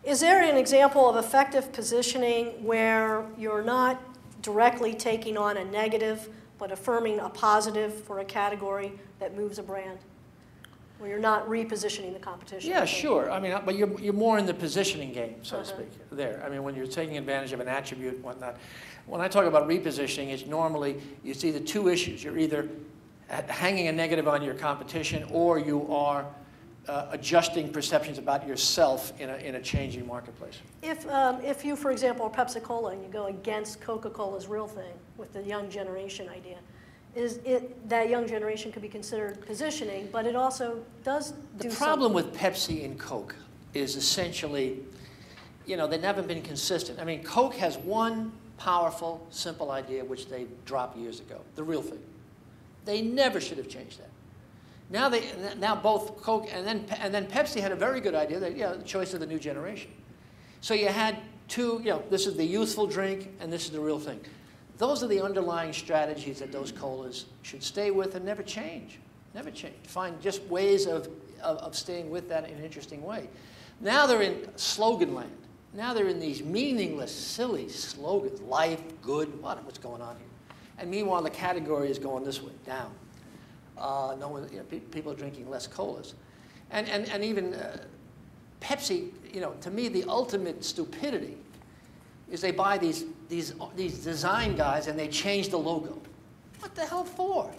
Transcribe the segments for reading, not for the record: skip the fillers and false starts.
Is there an example of effective positioning where you're not directly taking on a negative, but affirming a positive for a category that moves a brand? Where you're not repositioning the competition? Yeah, sure. I mean, but you're more in the positioning game, so to speak, there. I mean, when you're taking advantage of an attribute and whatnot. When I talk about repositioning, it's normally, it's either two issues. You're either hanging a negative on your competition, or you are adjusting perceptions about yourself in a changing marketplace. If you, for example, are Pepsi-Cola and you go against Coca-Cola's real thing with the young generation idea, that young generation could be considered positioning, but it also does do The problem with Pepsi and Coke is essentially, you know, they've never been consistent. I mean, Coke has one powerful, simple idea which they dropped years ago, the real thing. They never should have changed that. Now both Coke and then Pepsi had a very good idea that, you know, the choice of the new generation. So you had two, you know, this is the youthful drink and this is the real thing. Those are the underlying strategies that those colas should stay with and never change. Never change. Find just ways of staying with that in an interesting way. Now they're in slogan land. Now they're in these meaningless, silly slogans. Life, good, what's going on here? And meanwhile, the category is going this way, down. No one, you know, people are drinking less colas. And even Pepsi, you know, to me, the ultimate stupidity is they buy these design guys and they change the logo. What the hell for?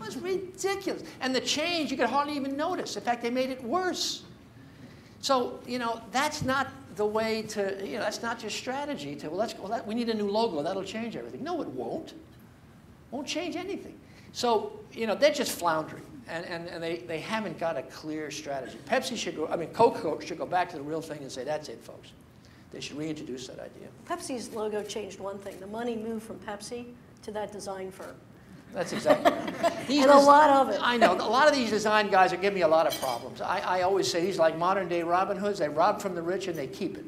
It's ridiculous. And the change, you could hardly even notice. In fact, they made it worse. So, you know, that's not the way to, you know, that's not your strategy to, well, we need a new logo, that'll change everything. No, it won't. Won't change anything. So, you know, they're just floundering. And they haven't got a clear strategy. Pepsi should go, I mean, Coke should go back to the real thing and say, that's it, folks. They should reintroduce that idea. Pepsi's logo changed one thing. The money moved from Pepsi to that design firm. That's exactly right. And a lot of it. I know. A lot of these design guys are giving me a lot of problems. I always say these are like modern-day Robin Hoods. They rob from the rich and they keep it.